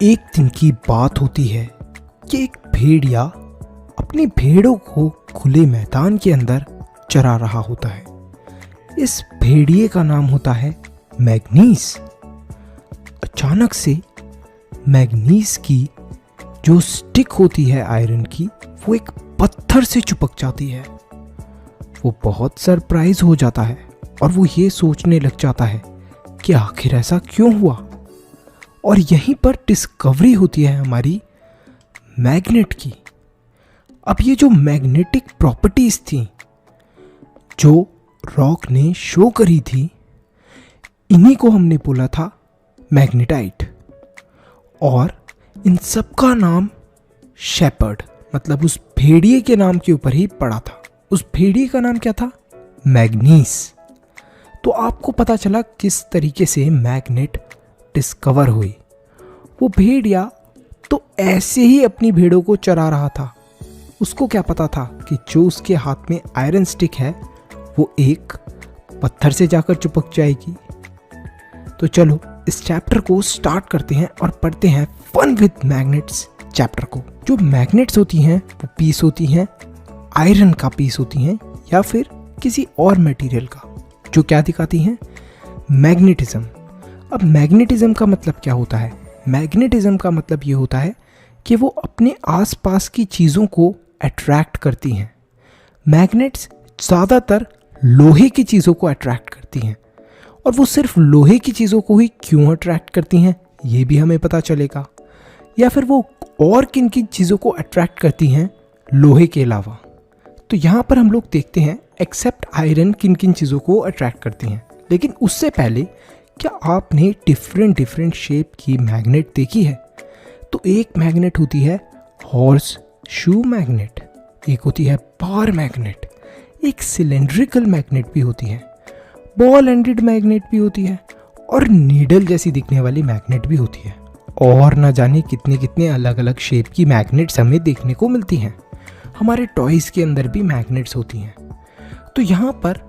एक दिन की बात होती है कि एक भेड़िया अपनी भेड़ों को खुले मैदान के अंदर चरा रहा होता है। इस भेड़िए का नाम होता है मैग्नीस। अचानक से मैग्नीस की जो स्टिक होती है आयरन की, वो एक पत्थर से चिपक जाती है। वो बहुत सरप्राइज हो जाता है और वो ये सोचने लग जाता है कि आखिर ऐसा क्यों हुआ। और यहीं पर डिस्कवरी होती है हमारी मैग्नेट की। अब ये जो मैग्नेटिक प्रॉपर्टीज थी जो रॉक ने शो करी थी, इन्हीं को हमने बोला था मैग्नेटाइट। और इन सब का नाम शेपर्ड, मतलब उस भेड़िए के नाम के ऊपर ही पड़ा था। उस भेड़िए का नाम क्या था? मैग्नीस। तो आपको पता चला किस तरीके से मैग्नेट डिस्कवर हुई। वो भेड़िया तो ऐसे ही अपनी भेड़ों को चरा रहा था। उसको क्या पता था कि जो उसके हाथ में आयरन स्टिक है वो एक पत्थर से जाकर चिपक जाएगी। तो चलो इस चैप्टर को स्टार्ट करते हैं और पढ़ते हैं फन विद मैग्नेट्स चैप्टर को। जो मैग्नेट्स होती हैं वो पीस होती हैं आयरन का पीस होती हैं या फिर किसी और मटेरियल का, जो क्या दिखाती हैं? मैग्नेटिज्म। अब मैग्नेटिज्म का मतलब क्या होता है? मैग्नेटिज्म का मतलब ये होता है कि वो अपने आसपास की चीज़ों को अट्रैक्ट करती हैं। मैग्नेट्स ज़्यादातर लोहे की चीज़ों को अट्रैक्ट करती हैं। और वो सिर्फ लोहे की चीज़ों को ही क्यों अट्रैक्ट करती हैं ये भी हमें पता चलेगा। या फिर वो और किन किन चीज़ों को अट्रैक्ट करती हैं लोहे के अलावा। तो यहाँ पर हम लोग देखते हैं एक्सेप्ट आयरन किन किन चीज़ों को अट्रैक्ट करती हैं। लेकिन उससे पहले क्या आपने डिफरेंट शेप की मैग्नेट देखी है? तो एक मैग्नेट होती है हॉर्स शू मैग्नेट, एक होती है बार मैग्नेट, एक सिलेंड्रिकल मैग्नेट भी होती है, बॉल एंडेड मैग्नेट भी होती है और नीडल जैसी दिखने वाली मैग्नेट भी होती है। और ना जाने कितने कितने अलग अलग शेप की मैग्नेट्स हमें देखने को मिलती हैं। हमारे टॉयज के अंदर भी मैग्नेट्स होती हैं। तो यहाँ पर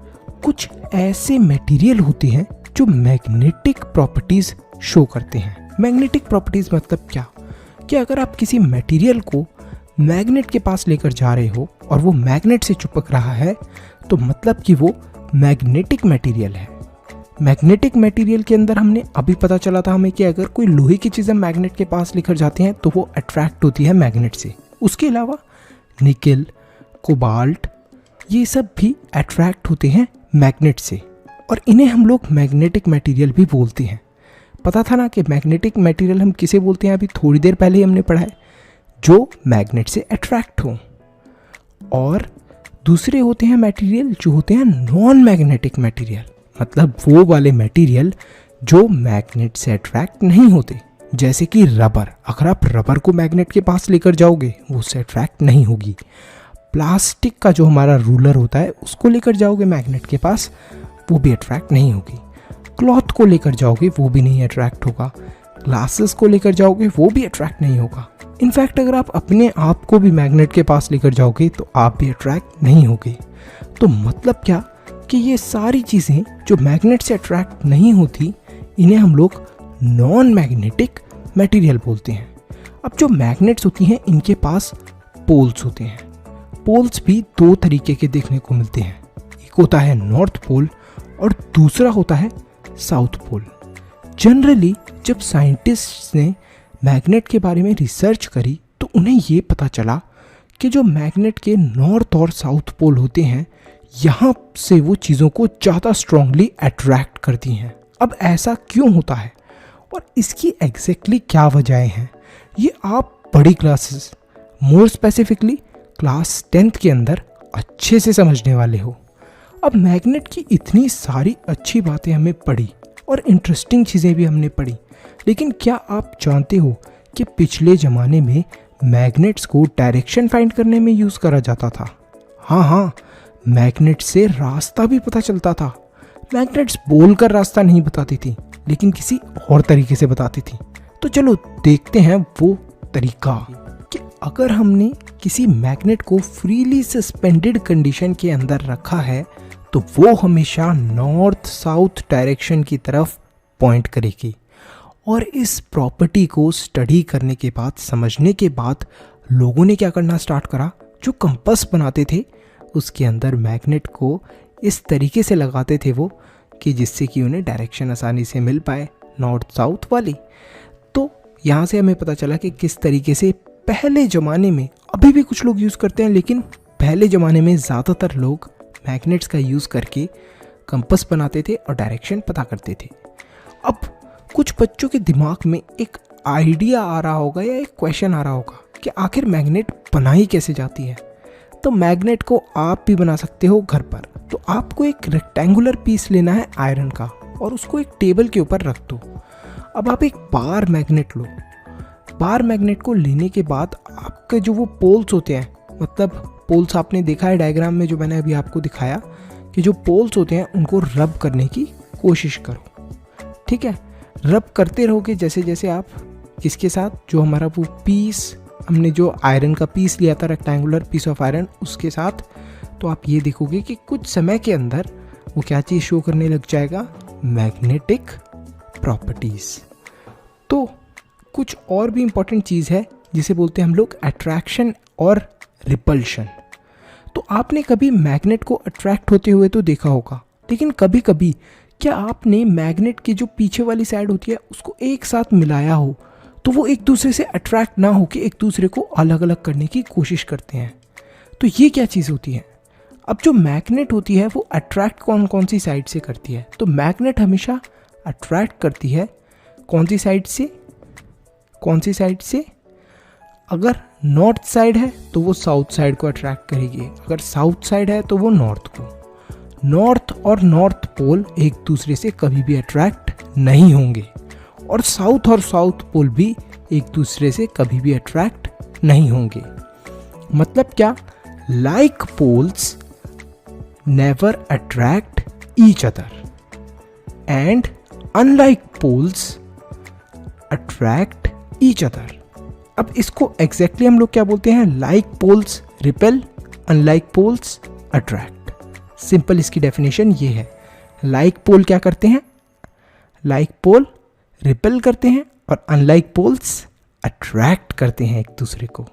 कुछ ऐसे मटेरियल होते हैं जो मैग्नेटिक प्रॉपर्टीज शो करते हैं। मैग्नेटिक प्रॉपर्टीज मतलब क्या? कि अगर आप किसी मटेरियल को मैग्नेट के पास लेकर जा रहे हो और वो मैग्नेट से चिपक रहा है, तो मतलब कि वो मैग्नेटिक मटेरियल है। मैग्नेटिक मटेरियल के अंदर हमने अभी पता चला था हमें कि अगर कोई लोहे की चीज़ हम मैग्नेट के पास लेकर जाते हैं तो वो अट्रैक्ट होती है मैग्नेट से। उसके अलावा निकेल, कोबाल्ट, ये सब भी अट्रैक्ट होते हैं मैग्नेट से और इन्हें हम लोग मैग्नेटिक मटेरियल भी बोलते हैं। पता था ना कि मैग्नेटिक मटेरियल हम किसे बोलते हैं? अभी थोड़ी देर पहले ही हमने पढ़ा है, जो मैग्नेट से अट्रैक्ट हो। और दूसरे होते हैं मटेरियल जो होते हैं नॉन मैग्नेटिक मटेरियल, मतलब वो वाले मटेरियल जो मैग्नेट से अट्रैक्ट नहीं होते। जैसे कि रबर, अगर आप रबर को मैग्नेट के पास लेकर जाओगे वो उससे अट्रैक्ट नहीं होगी। प्लास्टिक का जो हमारा रूलर होता है उसको लेकर जाओगे मैग्नेट के पास, वो भी अट्रैक्ट नहीं होगी। क्लॉथ को लेकर जाओगे वो भी नहीं अट्रैक्ट होगा। ग्लासेस को लेकर जाओगे वो भी अट्रैक्ट नहीं होगा। इनफैक्ट अगर आप अपने आप को भी मैग्नेट के पास लेकर जाओगे तो आप भी अट्रैक्ट नहीं होगे। तो मतलब क्या कि ये सारी चीज़ें जो मैग्नेट से अट्रैक्ट नहीं होती, इन्हें हम लोग नॉन मैग्नेटिक मटेरियल बोलते हैं। अब जो मैग्नेट्स होती हैं इनके पास पोल्स होते हैं। पोल्स भी दो तरीके के देखने को मिलते हैं। एक होता है नॉर्थ पोल और दूसरा होता है साउथ पोल। जनरली जब साइंटिस्ट्स ने मैग्नेट के बारे में रिसर्च करी तो उन्हें ये पता चला कि जो मैग्नेट के नॉर्थ और साउथ पोल होते हैं, यहाँ से वो चीज़ों को ज़्यादा स्ट्रांगली अट्रैक्ट करती हैं। अब ऐसा क्यों होता है और इसकी एग्जैक्टली क्या वजह हैं, ये आप बड़ी classes, more specifically class 10th के अंदर अच्छे से समझने वाले हो। अब मैग्नेट की इतनी सारी अच्छी बातें हमें पढ़ी और इंटरेस्टिंग चीज़ें भी हमने पढ़ी, लेकिन क्या आप जानते हो कि पिछले ज़माने में मैग्नेट्स को डायरेक्शन फाइंड करने में यूज़ करा जाता था? हाँ, मैग्नेट से रास्ता भी पता चलता था। मैग्नेट्स बोलकर रास्ता नहीं बताती थी, लेकिन किसी और तरीके से बताती थी। तो चलो देखते हैं वो तरीका कि अगर हमने किसी मैग्नेट को फ्रीली सस्पेंडेड कंडीशन के अंदर रखा है तो वो हमेशा नॉर्थ साउथ डायरेक्शन की तरफ पॉइंट करेगी और इस प्रॉपर्टी को स्टडी करने के बाद, समझने के बाद लोगों ने क्या करना स्टार्ट करा, जो कंपास बनाते थे उसके अंदर मैग्नेट को इस तरीके से लगाते थे वो कि जिससे कि उन्हें डायरेक्शन आसानी से मिल पाए, नॉर्थ साउथ वाली। तो यहाँ से हमें पता चला कि किस तरीके से पहले ज़माने में, अभी भी कुछ लोग यूज़ करते हैं, लेकिन पहले ज़माने में ज़्यादातर लोग मैग्नेट्स का यूज़ करके कंपास बनाते थे और डायरेक्शन पता करते थे। अब कुछ बच्चों के दिमाग में एक आइडिया आ रहा होगा या एक क्वेश्चन आ रहा होगा कि आखिर मैग्नेट बनाई कैसे जाती है। तो मैग्नेट को आप भी बना सकते हो घर पर। तो आपको एक रेक्टेंगुलर पीस लेना है आयरन का और उसको एक टेबल के ऊपर रख दो। अब आप एक बार मैग्नेट लो। बार मैग्नेट को लेने के बाद आपके जो वो पोल्स होते हैं, मतलब पोल्स आपने देखा है डायग्राम में जो मैंने अभी आपको दिखाया, कि जो पोल्स होते हैं उनको रब करने की कोशिश करो। ठीक है, रब करते रहोगे जैसे जैसे आप किसके साथ, जो हमारा वो पीस, हमने जो आयरन का पीस लिया था, रेक्टेंगुलर पीस ऑफ आयरन, उसके साथ। तो आप ये देखोगे कि कुछ समय के अंदर वो क्या चीज़ शो करने लग जाएगा, मैग्नेटिक प्रॉपर्टीज़। तो कुछ और भी इम्पॉर्टेंट चीज़ है जिसे बोलते हैं हम लोग अट्रैक्शन और रिपल्शन। तो आपने कभी मैग्नेट को अट्रैक्ट होते हुए तो देखा होगा, लेकिन कभी कभी क्या आपने मैग्नेट की जो पीछे वाली साइड होती है उसको एक साथ मिलाया हो तो वो एक दूसरे से अट्रैक्ट ना हो कि एक दूसरे को अलग अलग करने की कोशिश करते हैं। तो ये क्या चीज़ होती है? अब जो मैग्नेट होती है वो अट्रैक्ट कौन कौन सी साइड से करती है? तो मैग्नेट हमेशा अट्रैक्ट करती है कौन सी साइड से? कौन सी साइड से? अगर नॉर्थ साइड है तो वो साउथ साइड को अट्रैक्ट करेगी, अगर साउथ साइड है तो वो नॉर्थ को। नॉर्थ और नॉर्थ पोल एक दूसरे से कभी भी अट्रैक्ट नहीं होंगे और साउथ पोल भी एक दूसरे से कभी भी अट्रैक्ट नहीं होंगे। मतलब क्या? Like poles never attract each other and unlike poles attract each other. अब इसको एग्जैक्टली हम लोग क्या बोलते हैं? Like poles repel, unlike poles attract. Simple इसकी डेफिनेशन ये है। लाइक पोल क्या करते हैं? लाइक पोल रिपेल करते हैं और अनलाइक पोल्स अट्रैक्ट करते हैं एक दूसरे को।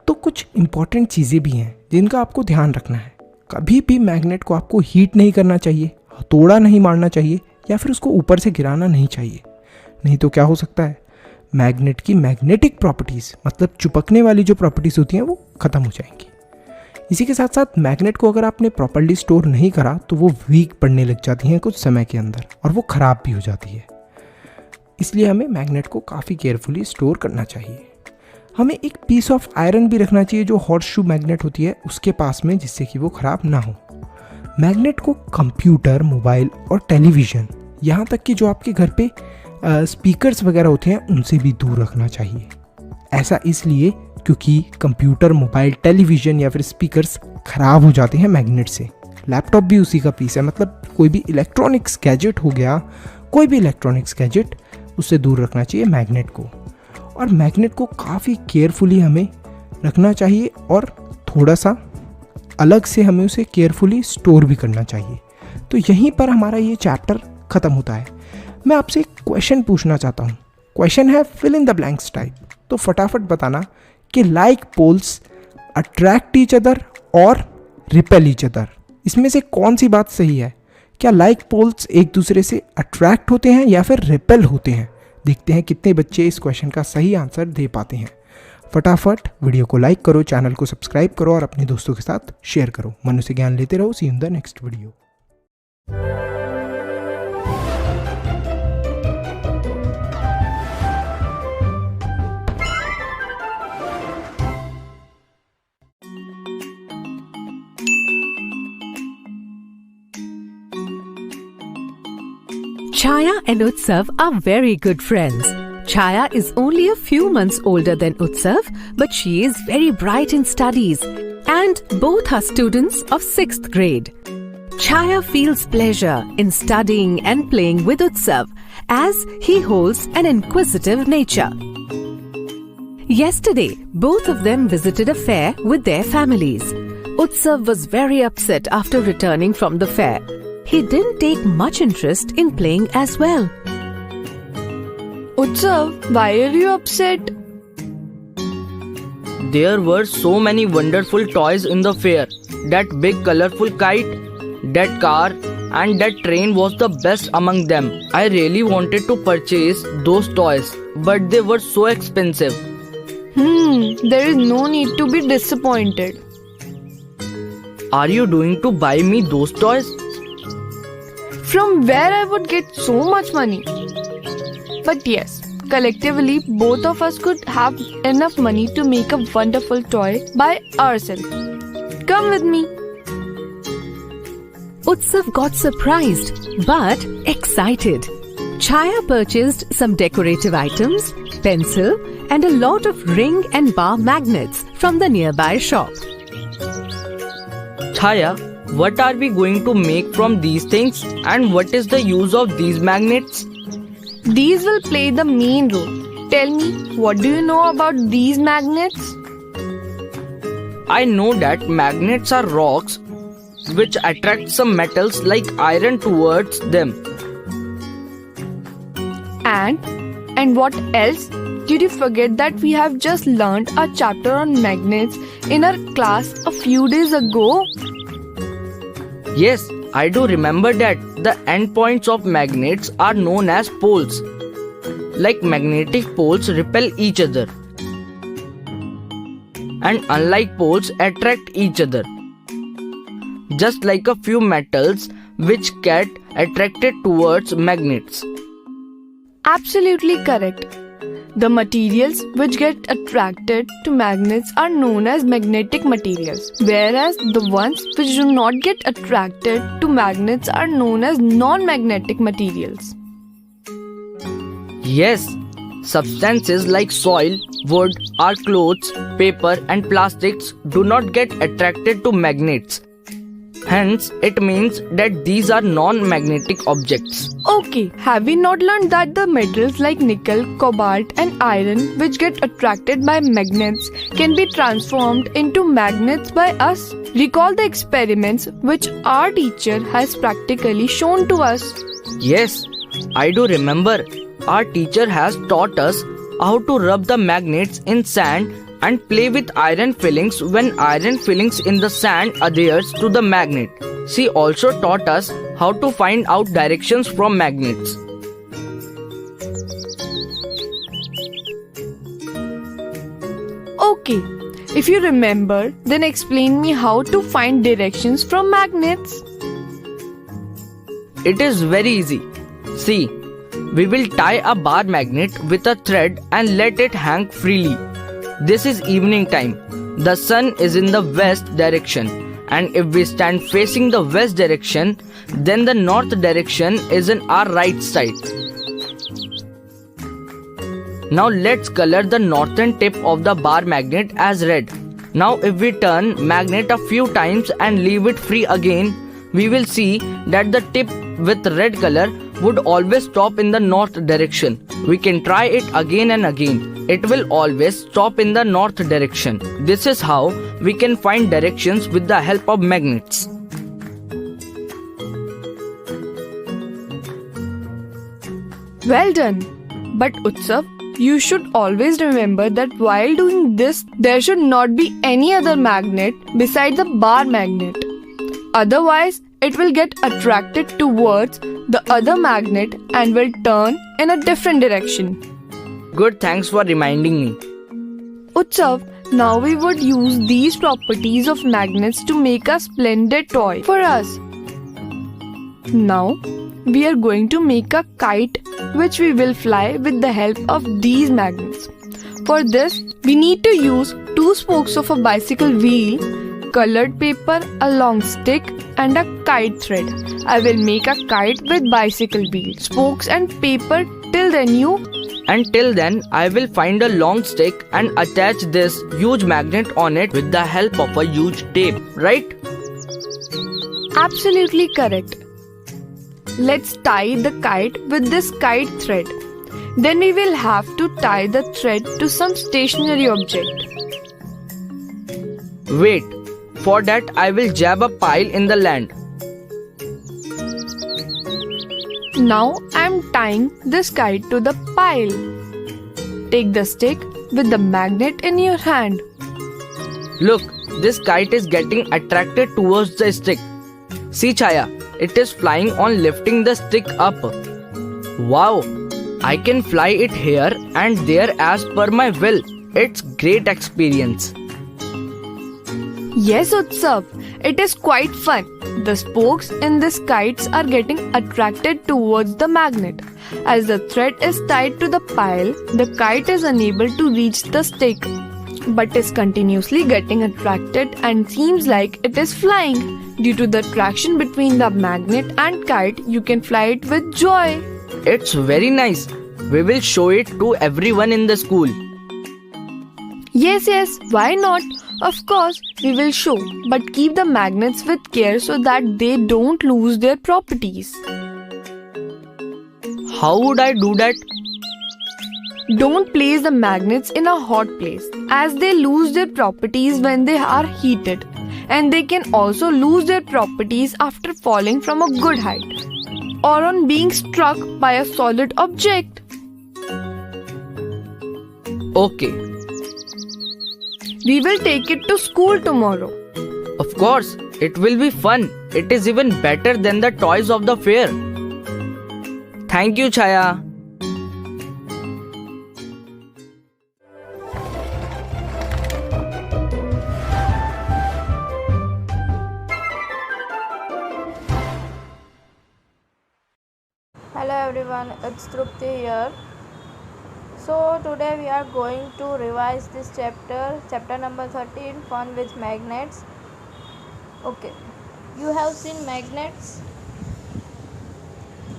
तो कुछ इंपॉर्टेंट चीज़ें भी हैं जिनका आपको ध्यान रखना है। कभी भी मैग्नेट को आपको हीट नहीं करना चाहिए, हथौड़ा नहीं मारना चाहिए या फिर उसको ऊपर से गिराना नहीं चाहिए। नहीं तो क्या हो सकता है, मैग्नेट की मैग्नेटिक प्रॉपर्टीज़, मतलब चिपकने वाली जो प्रॉपर्टीज़ होती हैं वो ख़त्म हो जाएंगी। इसी के साथ साथ मैग्नेट को अगर आपने प्रॉपर्ली स्टोर नहीं करा तो वो वीक पड़ने लग जाती हैं कुछ समय के अंदर और वो ख़राब भी हो जाती है। इसलिए हमें मैग्नेट को काफ़ी केयरफुली स्टोर करना चाहिए। हमें एक पीस ऑफ आयरन भी रखना चाहिए जो हॉर्स शू मैग्नेट होती है उसके पास में, जिससे कि वो ख़राब ना हो। मैग्नेट को कंप्यूटर, मोबाइल और टेलीविज़न, यहाँ तक कि जो आपके घर पे स्पीकर्स वगैरह होते हैं उनसे भी दूर रखना चाहिए। ऐसा इसलिए क्योंकि कंप्यूटर, मोबाइल, टेलीविज़न या फिर स्पीकर्स ख़राब हो जाते हैं मैग्नेट से। लैपटॉप भी उसी का पीस है, मतलब कोई भी इलेक्ट्रॉनिक्स गैजेट हो गया, कोई भी इलेक्ट्रॉनिक्स गैजेट, उससे दूर रखना चाहिए मैग्नेट को। और मैग्नेट को काफ़ी केयरफुली हमें रखना चाहिए और थोड़ा सा अलग से हमें उसे केयरफुली स्टोर भी करना चाहिए। तो यहीं पर हमारा ये चैप्टर ख़त्म होता है। मैं आपसे एक क्वेश्चन पूछना चाहता हूँ। क्वेश्चन है fill in the blanks type. तो फटाफट बताना कि like poles attract each other और रिपेल ईच अदर, इसमें से कौन सी बात सही है? क्या लाइक पोल्स एक दूसरे से अट्रैक्ट होते हैं या फिर रिपेल होते हैं? देखते हैं कितने बच्चे इस क्वेश्चन का सही आंसर दे पाते हैं। फटाफट वीडियो को लाइक करो, चैनल को सब्सक्राइब करो और अपने दोस्तों के साथ शेयर करो। मनुष्य ज्ञान लेते रहो। See you in the next video. Chaya and Utsav are very good friends. Chaya is only a few months older than Utsav, but she is very bright in studies and both are students of 6th grade. Chaya feels pleasure in studying and playing with Utsav as he holds an inquisitive nature. Yesterday, both of them visited a fair with their families. Utsav was very upset after returning from the fair. He didn't take much interest in playing as well. Utsav, why are you upset? There were so many wonderful toys in the fair. That big colorful kite, that car, and that train was the best among them. I really wanted to purchase those toys, but they were so expensive. There is no need to be disappointed. Are you going to buy me those toys? From where I would get so much money? But yes, collectively both of us could have enough money to make a wonderful toy by ourselves. Come with me. Utsav got surprised but excited. Chaya purchased some decorative items, pencil, and a lot of ring and bar magnets from the nearby shop. Chaya, what are we going to make from these things, and what is the use of these magnets? These will play the main role. Tell me, what do you know about these magnets? I know that magnets are rocks which attract some metals like iron towards them. And what else? Did you forget that we have just learned a chapter on magnets in our class a few days ago? Yes, I do remember that the endpoints of magnets are known as poles. Like magnetic poles repel each other, and unlike poles attract each other. Just like a few metals which get attracted towards magnets. Absolutely correct. The materials which get attracted to magnets are known as magnetic materials, whereas the ones which do not get attracted to magnets are known as non-magnetic materials. Yes, substances like soil, wood, our clothes, paper and plastics do not get attracted to magnets. Hence, it means that these are non-magnetic objects. Okay, have we not learned that the metals like nickel, cobalt and iron which get attracted by magnets can be transformed into magnets by us? Recall the experiments which our teacher has practically shown to us. Yes, I do remember. Our teacher has taught us how to rub the magnets in sand and play with iron fillings when iron fillings in the sand adheres to the magnet. She also taught us how to find out directions from magnets. Okay, if you remember, then explain me how to find directions from magnets. It is very easy. See, we will tie a bar magnet with a thread and let it hang freely. This is evening time. The sun is in the west direction, and if we stand facing the west direction, then the north direction is in our right side. Now let's color the northern tip of the bar magnet as red. Now if we turn magnet a few times and leave it free again, we will see that the tip with red color would always stop in the north direction. We can try it again and again. It will always stop in the north direction. This is how we can find directions with the help of magnets. Well done. But Utsav, you should always remember that while doing this, there should not be any other magnet beside the bar magnet. Otherwise, it will get attracted towards the other magnet and will turn in a different direction. Good, thanks for reminding me. Utsav, now we would use these properties of magnets to make a splendid toy for us. Now, we are going to make a kite which we will fly with the help of these magnets. For this, we need to use 2 spokes of a bicycle wheel, colored paper, a long stick and a kite thread. I will make a kite with bicycle wheel, spokes and paper. Till then, I will find a long stick and attach this huge magnet on it with the help of a huge tape, right? Absolutely correct. Let's tie the kite with this kite thread. Then we will have to tie the thread to some stationary object. Wait, for that I will jab a pile in the land. Now I I'm tying this kite to the pile. Take the stick with the magnet in your hand. Look, this kite is getting attracted towards the stick. See Chaya, it is flying on lifting the stick up. Wow, I can fly it here and there as per my will. It's great experience. Yes, Utsav, it is quite fun. The spokes in these kites are getting attracted towards the magnet. As the thread is tied to the pile, the kite is unable to reach the stick, but is continuously getting attracted and seems like it is flying. Due to the attraction between the magnet and kite, you can fly it with joy. It's very nice. We will show it to everyone in the school. Yes, why not? Of course, we will show, but keep the magnets with care so that they don't lose their properties. How would I do that? Don't place the magnets in a hot place, as they lose their properties when they are heated, and they can also lose their properties after falling from a good height or on being struck by a solid object. Okay, We will take it to school tomorrow. of course, it will be fun. It is even better than the toys of the fair. Thank you, Chaya. Hello everyone, it's Trupti here. So today we are going to revise this chapter number 13, fun with magnets. Okay, you have seen magnets.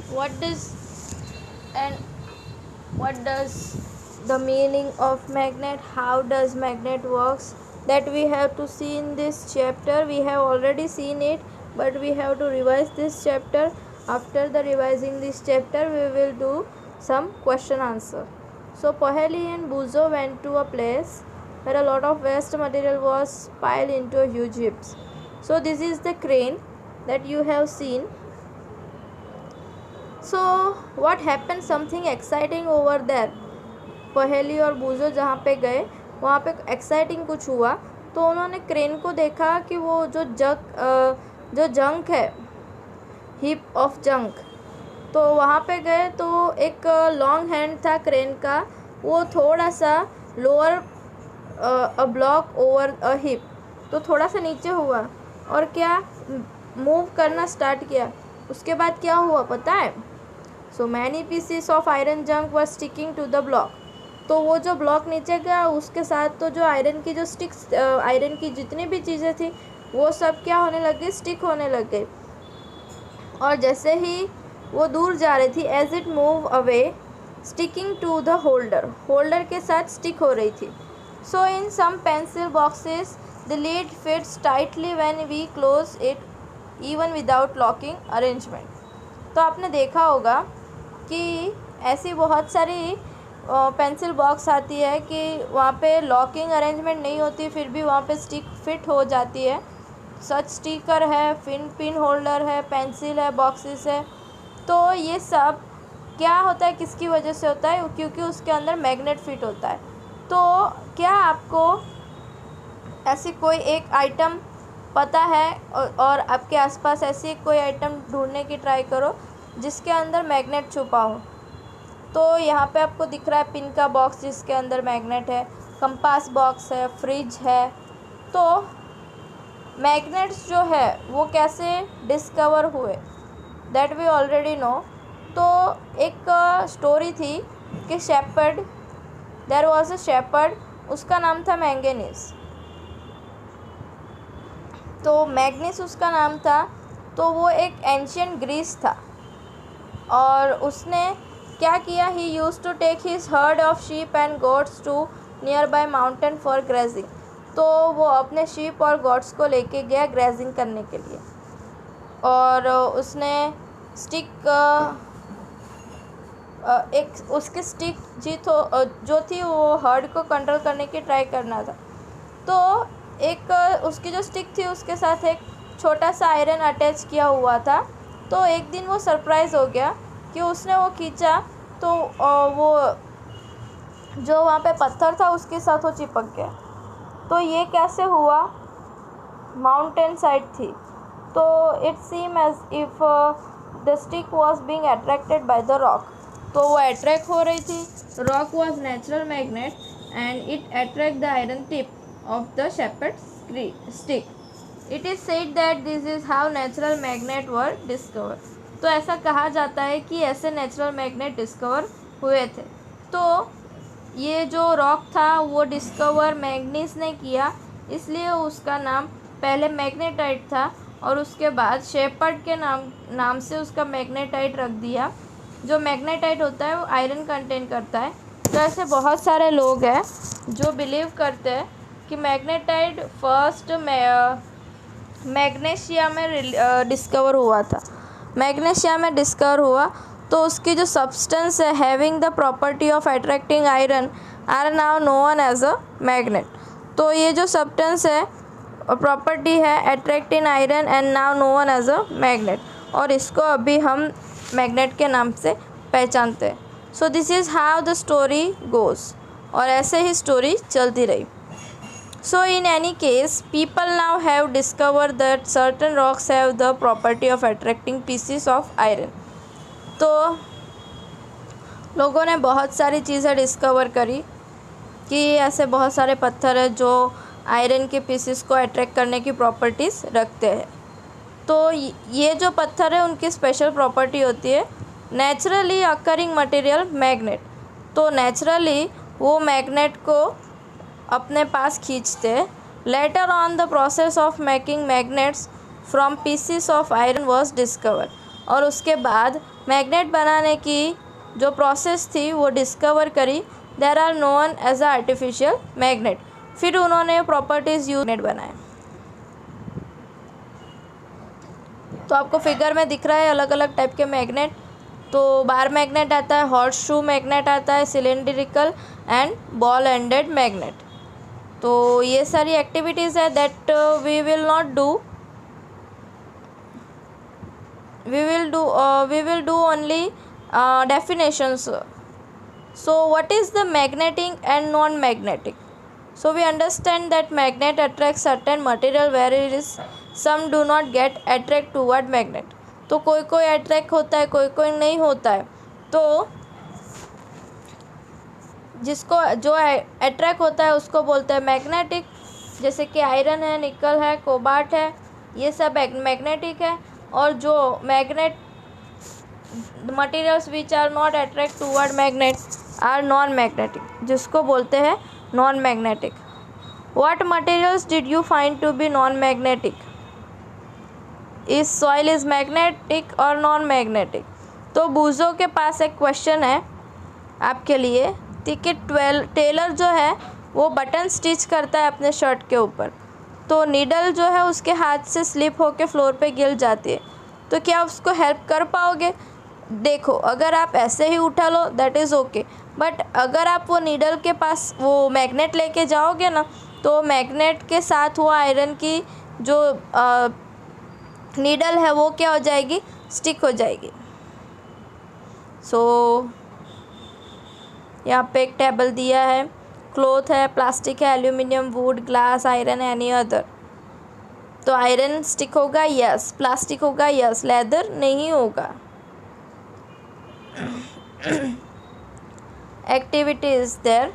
What does the meaning of magnet? How does magnet works? That we have to see in this chapter. We have already seen it, but we have to revise this chapter. After the revising this chapter, we will do some question answer. So Paheli and Buzo went to a place where a lot of waste material was piled into a huge heaps. So this is the crane that you have seen. So what happened? Something exciting over there. पहेली और बूजो जहाँ पे गए वहाँ पे exciting कुछ हुआ, तो उन्होंने क्रेन को देखा कि वो जो जंक है, हीप ऑफ जंक, तो वहाँ पे गए तो एक लॉन्ग हैंड था क्रेन का, वो थोड़ा सा lower a block over a hip, तो थोड़ा सा नीचे हुआ और क्या मूव करना स्टार्ट किया. उसके बाद क्या हुआ पता है? So many pieces of iron junk were sticking to the block. तो वो जो ब्लॉक नीचे गया उसके साथ तो जो आयरन की जो स्टिक्स, आयरन की जितनी भी चीज़ें थी वो सब क्या होने लग गई? स्टिक होने लग गई. और जैसे ही वो दूर जा रही थी, as it move away sticking to the holder के साथ स्टिक हो रही थी. So in some pencil boxes the lid fits tightly when we close it even without locking arrangement. तो आपने देखा होगा कि ऐसी बहुत सारी पेंसिल बॉक्स आती है कि वहाँ पे लॉकिंग अरेंजमेंट नहीं होती, फिर भी वहाँ पे स्टिक फिट हो जाती है. सच स्टिकर है, पिन होल्डर है, पेंसिल है, बॉक्सेस है. तो ये सब क्या होता है, किसकी वजह से होता है? क्योंकि उसके अंदर मैग्नेट फिट होता है. तो क्या आपको ऐसी कोई एक आइटम पता है और आपके आसपास ऐसी कोई आइटम ढूंढने की ट्राई करो जिसके अंदर मैग्नेट छुपा हो. तो यहाँ पे आपको दिख रहा है पिन का बॉक्स जिसके अंदर मैग्नेट है, कंपास बॉक्स है, फ्रिज है. तो मैग्नेट्स जो है वो कैसे डिस्कवर हुए, दैट वी ऑलरेडी नो. तो एक स्टोरी थी कि shepherd, there was a shepherd, उसका नाम था मैंगनीज. तो मैग्नीस उसका नाम था. तो वो एक एंशियंट ग्रीस था और उसने क्या किया? He used to take his herd of sheep and goats to nearby mountain for grazing. तो वो अपने शीप और गोट्स को लेके गया ग्रेजिंग करने के लिए. और उसने स्टिक एक उसकी स्टिक जो थी वो हर्ड को कंट्रोल करने की ट्राई करना था. तो एक उसकी जो स्टिक थी उसके साथ एक छोटा सा आयरन अटैच किया हुआ था. तो एक दिन वो सरप्राइज़ हो गया कि उसने वो खींचा तो वो जो वहाँ पे पत्थर था उसके साथ वो चिपक गया। तो ये कैसे हुआ? माउंटेन साइड थी, तो it seem as if the stick was being attracted by the rock. तो वो अट्रैक्ट हो रही थी, rock was natural magnet and it attract the iron tip of the shepherd stick. It is said that this is how natural magnet were discover. तो ऐसा कहा जाता है कि ऐसे नेचुरल मैग्नेट डिस्कवर हुए थे। तो ये जो रॉक था वो डिस्कवर मैग्नीज ने किया, इसलिए उसका नाम पहले मैग्नेटाइट था और उसके बाद शेपर्ड के नाम से उसका मैग्नेटाइट रख दिया। जो मैग्नेटाइट होता है वो आयरन कंटेन करता है। तो ऐसे बहुत सारे लोग हैं जो बिलीव करते हैं कि मैग्नेटाइट फर्स्ट मैग्नीशिया में डिस्कवर हुआ था। मैग्नीशिया में डिस्कवर हुआ तो उसकी जो सब्सटेंस है having the property of attracting iron are now known as a magnet. तो ये जो सब्सटेंस है प्रॉपर्टी है attracting iron and now known as a magnet, और इसको अभी हम मैग्नेट के नाम से पहचानते हैं। So this is how the story goes, और ऐसे ही स्टोरी चलती रही। So in any case, people now have discovered that certain rocks have the property of attracting pieces of iron. तो लोगों ने बहुत सारी चीज़ें डिस्कवर करी कि ऐसे बहुत सारे पत्थर हैं जो आयरन के पीसेस को अट्रैक्ट करने की प्रॉपर्टीज़ रखते हैं। तो ये जो पत्थर है उनकी स्पेशल प्रॉपर्टी होती है नेचुरली अकरिंग मटेरियल मैग्नेट। तो नेचुरली वो मैग्नेट को अपने पास खींचते। Later on the process of making magnets from pieces of iron was discover. और उसके बाद मैग्नेट बनाने की जो प्रोसेस थी वो डिस्कवर करी। There are known as a artificial magnet. फिर उन्होंने प्रॉपर्टीज़ यूज मैग्नेट बनाए। तो आपको फिगर में दिख रहा है अलग अलग टाइप के मैग्नेट। तो बार मैग्नेट आता है, हॉर्स शू मैग्नेट आता है, cylindrical and ball ended magnet. तो ये सारी एक्टिविटीज़ है that we will not do, we will do only definitions. So what is the magnetic and non magnetic? So we understand that magnet attract certain material where it is some do not get attract toward magnet. तो कोई कोई attract होता है, कोई कोई नहीं होता है। तो जिसको जो अट्रैक्ट होता है उसको बोलते हैं मैग्नेटिक। जैसे कि आयरन है, निकल है, कोबाल्ट है, ये सब मैग्नेटिक है। और जो magnet materials which are not attract toward magnet are non magnetic, जिसको बोलते हैं non magnetic. What materials did you find to be non magnetic? Is soil is magnetic और नॉन मैग्नेटिक? तो बूजो के पास एक क्वेश्चन है आपके लिए कि टेलर जो है वो बटन स्टिच करता है अपने शर्ट के ऊपर, तो नीडल जो है उसके हाथ से स्लिप होके फ्लोर पे गिर जाती है, तो क्या उसको हेल्प कर पाओगे? देखो, अगर आप ऐसे ही उठा लो दैट इज़ ओके, बट अगर आप वो नीडल के पास वो मैग्नेट लेके जाओगे ना, तो मैग्नेट के साथ वो आयरन की जो नीडल है वो क्या हो जाएगी? स्टिक हो जाएगी। सो यहाँ पे एक टेबल दिया है, क्लॉथ है, प्लास्टिक है, aluminium, wood, glass, iron, any other. तो आयरन स्टिक होगा, यस। प्लास्टिक होगा, यस। लेदर नहीं होगा। Activity is there.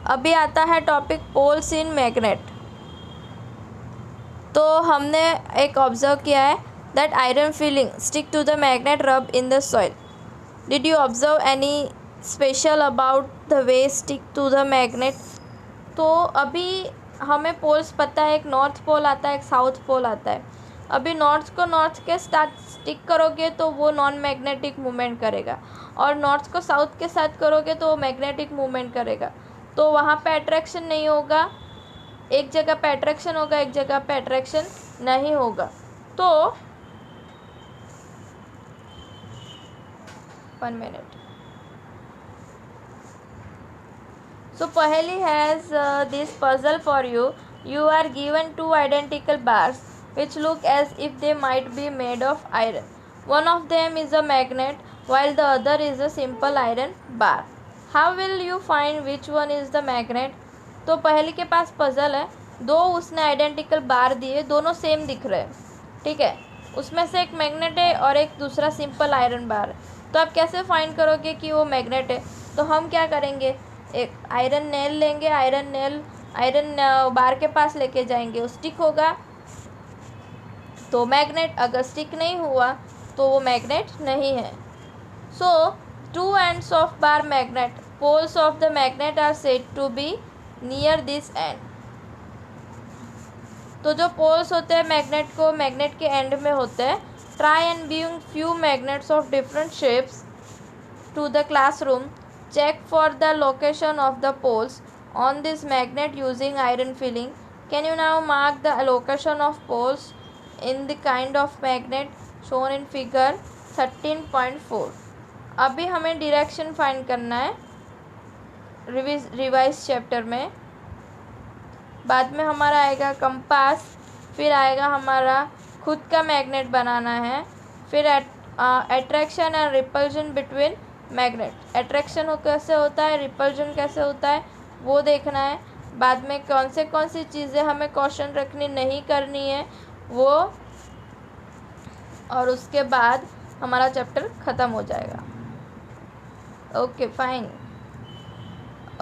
अभी आता है टॉपिक पोल्स इन मैग्नेट। तो हमने एक ऑब्जर्व किया है that iron filing stick to the magnet rub in the soil. Did you observe any special about the way stick to the magnet? तो अभी हमें पोल्स पता है, एक नॉर्थ पोल आता है, एक साउथ पोल आता है। अभी नॉर्थ को नॉर्थ के साथ स्टिक करोगे तो वो नॉन मैग्नेटिक मूवमेंट करेगा, और नॉर्थ को साउथ के साथ करोगे तो वो मैग्नेटिक मूवमेंट करेगा। तो वहाँ पे अट्रैक्शन नहीं होगा, एक जगह पे अट्रैक्शन होगा, एक जगह पे अट्रैक्शन नहीं होगा। तो 1 minute. So Paheli has this puzzle for you. You are given two identical bars. which look as if they might be made of iron. One of them is a magnet while the other is a simple iron bar. How will you find which one is the magnet? तो पहले के पास puzzle है, दो उसने identical बार दिए, दोनों same दिख रहे हैं, ठीक है, उसमें से एक मैग्नेट है और एक दूसरा सिंपल आयरन बार है। तो आप कैसे फाइंड करोगे कि वो मैग्नेट है? तो हम क्या करेंगे, एक आयरन नेल लेंगे, आयरन बार के पास लेके जाएंगे, वो स्टिक होगा तो मैग्नेट, अगर स्टिक नहीं हुआ तो वो मैग्नेट नहीं है। So two ends of bar magnet, poles of the magnet are said to be near this end. तो जो पोल्स होते हैं मैग्नेट के एंड में होते हैं। Try and bring few magnets of different shapes to the classroom, check for the location of the poles on this magnet using iron filling. Can you now mark the location of poles in the kind of magnet shown in figure 13.4. अभी हमें direction find करना है revise chapter में। बाद में हमारा आएगा compass, फिर आएगा हमारा खुद का मैग्नेट बनाना है, फिर attraction and repulsion between magnet. Attraction कैसे होता है, रिपल्जन कैसे होता है वो देखना है। बाद में कौन सी चीज़ें हमें क्वेश्चन रखनी नहीं करनी है वो, और उसके बाद हमारा चैप्टर ख़त्म हो जाएगा। Okay fine,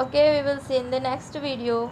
okay we will see in the next video.